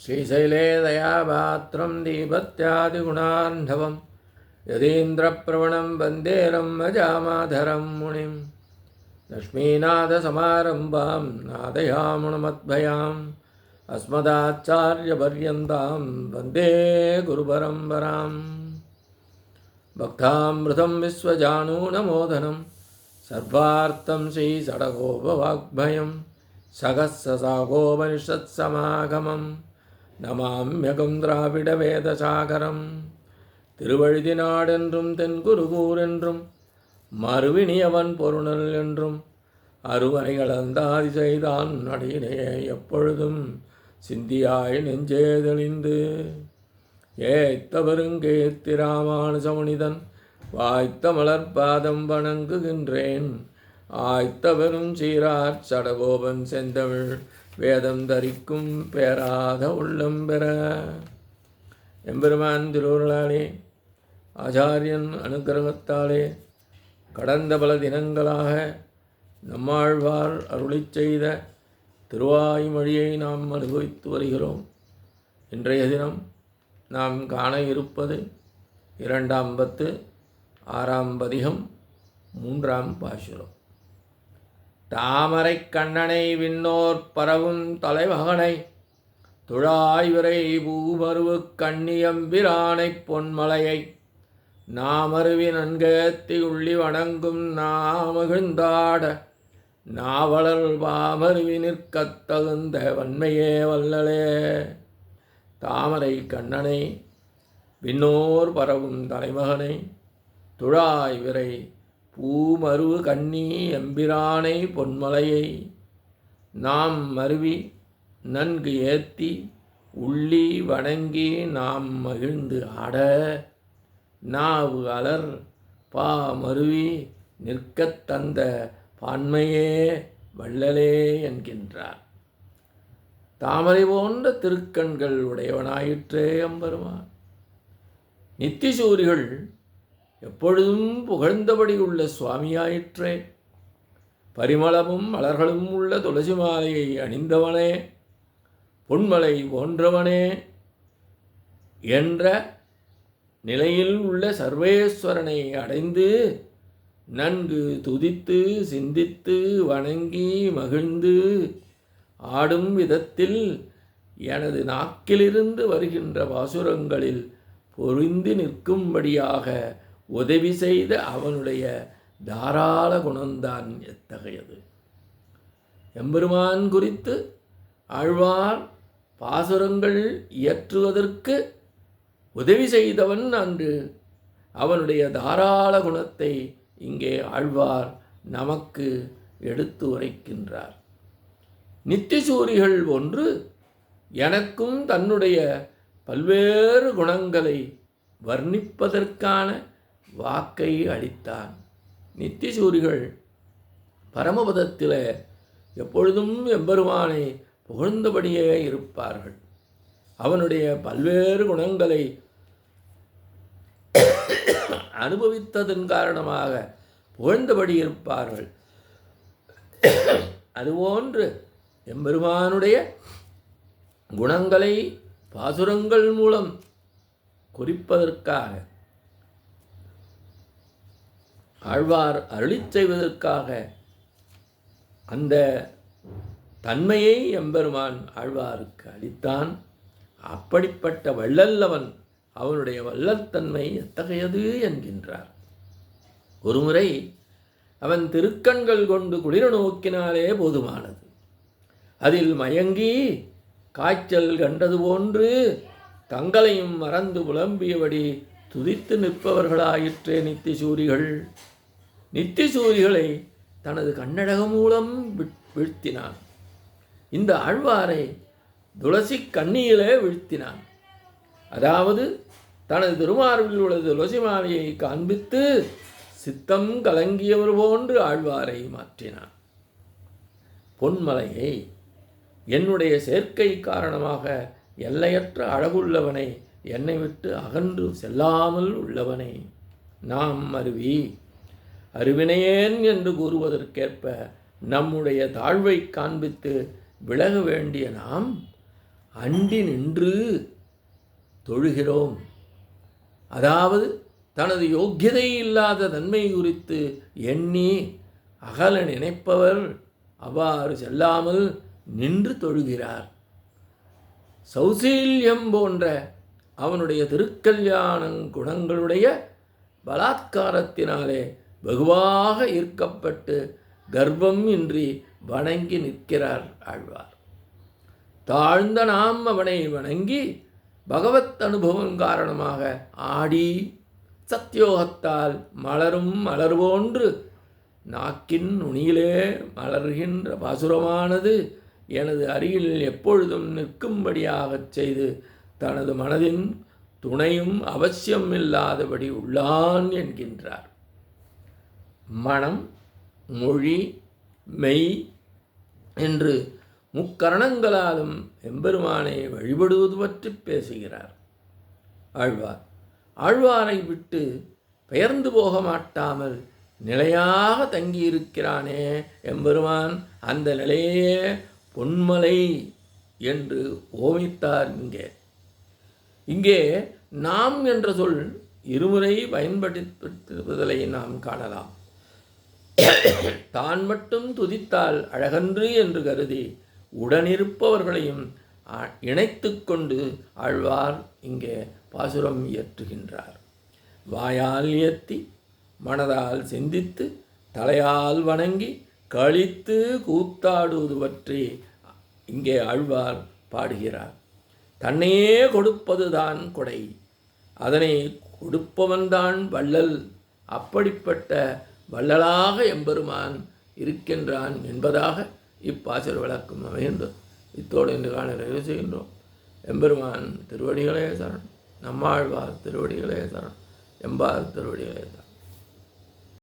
श्रीशैले दयापात्रं दीपत्यादिगुणार्णवं यतीन्द्रप्रवणं वन्दे रम्यजामाधरं मुनिं लक्ष्मीनाथसमारम्भां नादयामुणमद्भयाम् अस्मदाचार्यपर्यन्तां वन्दे गुरुपरम्पराम् भक्तामृतं विश्वजानूनमोदनं सर्वार्थं श्रीषडगोपवाग्भयं सहस्रसागोपनिषत्समागमं நமாம்யகம் திராவிட வேதசாகரம். திருவழுதினாடென்றும் தென்குருகூர் என்றும் மறுவினியவன் பொருணல் என்றும் அருவரைகளந்தாதி செய்தான் நடினே எப்பொழுதும் சிந்தியாய் நெஞ்சே தெளிந்து ஏத்தவருங்கேத்திராமானுசமுனிதன் வாய்த்த மலர்பாதம் வணங்குகின்றேன். ஆய்த்த பெரும் சீரார் சடகோபன் செந்தமிழ் வேதம் தரிக்கும் பேராத உள்ளம் பெற. எம்பெருமான் திருவருளாலே ஆச்சாரியன் அனுக்கிரகத்தாலே கடந்த பல தினங்களாக நம்மாழ்வார் அருளிச் செய்த திருவாய்மொழியை நாம் அனுபவித்து வருகிறோம். இன்றைய தினம் நாம் காண இருப்பது 2ஆம் பத்து 6ஆம் பதிகம் 3ஆம் பாசுரம். தாமரை கண்ணனை விண்ணோர் பரவும் தலைமகனை துழாய்விரை பூமருவு கண்ணியம்பிரானை பொன்மலையை நாமருவி நன்கேத்தி உள்ளி வணங்கும் நாமகிழ்ந்தாட நாவலர் பாமருவி நிற்கத் தகுந்த வன்மையே வல்லலே. தாமரை கண்ணனை விண்ணோர் பரவும் தலைமகனை துழாய்விரை பூமருவு கண்ணி எம்பிரானை பொன்மலையை நாம் மருவி நன்கு ஏத்தி உள்ளி வணங்கி நாம் மகிழ்ந்து ஆட நாவு அலர் பா மருவி நிற்கத் தந்த பான்மையே வள்ளலே என்கின்றார். தாமரை போன்ற திருக்கண்கள் உடையவனாயிற்றே எம்பெருமான். நித்திசூரிகள் எப்பொழுதும் புகழ்ந்தபடி உள்ள சுவாமியாயிற்றே. பரிமளமும் மலர்களும் உள்ள துளசி மாலையை அணிந்தவனே, பொன்மலை போன்றவனே என்ற நிலையில் உள்ள சர்வேஸ்வரனை அடைந்து நன்கு துதித்து சிந்தித்து வணங்கி மகிழ்ந்து ஆடும் விதத்தில் எனது நாக்கிலிருந்து வருகின்ற பாசுரங்களில் பொருந்தி நிற்கும்படியாக உதவி செய்த அவனுடைய தாராள குணம்தான் எத்தகையது. எம்பெருமான் குறித்து ஆழ்வார் பாசுரங்கள் இயற்றுவதற்கு உதவி செய்தவன் அன்று அவனுடைய தாராள குணத்தை இங்கே ஆழ்வார் நமக்கு எடுத்து உரைக்கின்றார். நித்திசூரிகள் ஒன்று எனக்கும் தன்னுடைய பல்வேறு குணங்களை வர்ணிப்பதற்கான வாக்கை அளித்தான். நித்திசூரிகள் பரமபதத்தில் எப்பொழுதும் எம்பெருமானை புகழ்ந்தபடியே இருப்பார்கள். அவனுடைய பல்வேறு குணங்களை அனுபவித்ததன் காரணமாக புகழ்ந்தபடி இருப்பார்கள். அதுபோன்று எம்பெருமானுடைய குணங்களை பாசுரங்கள் மூலம் குறிப்பதற்காக ஆழ்வார் அருளிச் செய்வதற்காக அந்த தன்மையை எம்பெருமான் ஆழ்வாருக்கு அளித்தான். அப்படிப்பட்ட வள்ளல்லவன். அவனுடைய வள்ளத்தன்மை எத்தகையது என்கின்றார். ஒருமுறை அவன் திருக்கண்கள் கொண்டு குளிர நோக்கினாலே போதுமானது. அதில் மயங்கி காய்ச்சல் கண்டது போன்று தங்களையும் மறந்து புலம்பியபடி துதித்து நிற்பவர்களாயிற்றே நித்திசூரிகள். நித்திசூரிகளை தனது கண்ணழகம் மூலம் வீழ்த்தினான். இந்த ஆழ்வாரை துளசி கண்ணியிலே வீழ்த்தினான். அதாவது தனது திருமார்பில் உள்ள துளசி மாலையை காண்பித்து சித்தம் கலங்கியவர் போன்று ஆழ்வாரை மாற்றினான். பொன்மலையை என்னுடைய சேர்க்கை காரணமாக எல்லையற்ற அழகுள்ளவனை, என்னை விட்டு அகன்று செல்லாமல் உள்ளவனை நாம் அருவி அருவினையேன் என்று கூறுவதற்கேற்ப நம்முடைய தாழ்வை காண்பித்து விலக வேண்டிய நாம் அண்டி நின்று தொழுகிறோம். அதாவது தனது யோக்கியதை இல்லாத தன்மை குறித்து எண்ணி அகல நினைப்பவர் அவ்வாறு செல்லாமல் நின்று தொழுகிறார். சௌசீல்யம் போன்ற அவனுடைய திருக்கல்யாண குணங்களுடைய பலாத்காரத்தினாலே வெகுவாக ஈர்க்கப்பட்டு கர்ப்பம் இன்றி வணங்கி நிற்கிறார் ஆழ்வார். தாழ்ந்த நாம் அவனை வணங்கி பகவத் அனுபவம் காரணமாக ஆடி சத்தியோகத்தால் மலரும் மலர் போன்று நாக்கின் நுனியிலே மலர்கின்ற பாசுரமானது எனது அருகில் எப்பொழுதும் நிற்கும்படியாகச் செய்து தனது மனதின் துணையும் அவசியம் இல்லாதபடி உள்ளான் என்கின்றார். மனம், மொழி, மெய் என்று முக்கரணங்களாலும் எம்பெருமானை வழிபடுவது பற்றி பேசுகிறார் ஆழ்வார். ஆழ்வாரை விட்டு பெயர்ந்து போக மாட்டாமல் நிலையாக தங்கியிருக்கிறானே எம்பெருமான், அந்த நிலையே பொன்மலை என்று ஓமித்தார். இங்கே நாம் என்ற சொல் இருமுறை பயன்படுத்துவதை நாம் காணலாம். தான் மட்டும் துதித்தால் அழகன்று என்று கருதி உடனிருப்பவர்களையும் இணைத்து கொண்டு ஆழ்வார் இங்கே பாசுரம் இயற்றுகின்றார். வாயால் ஏத்தி, மனதால் சிந்தித்து, தலையால் வணங்கி கழித்து கூத்தாடுவது பற்றி இங்கே ஆழ்வார் பாடுகிறார். தன்னையே கொடுப்பதுதான் கொடை, அதனை கொடுப்பவன்தான் வள்ளல். அப்படிப்பட்ட வள்ளலாக எம்பெருமான் இருக்கின்றான் என்பதாக இப்பாசுர விளக்கம் அமைகின்றது. இத்தோடு இன்று காண நிறைவு செய்கின்றோம். எம்பெருமான் திருவடிகளே சரணம். நம்மாழ்வார் திருவடிகளே சரணம். எம்பார் திருவடிகளே சரணம்.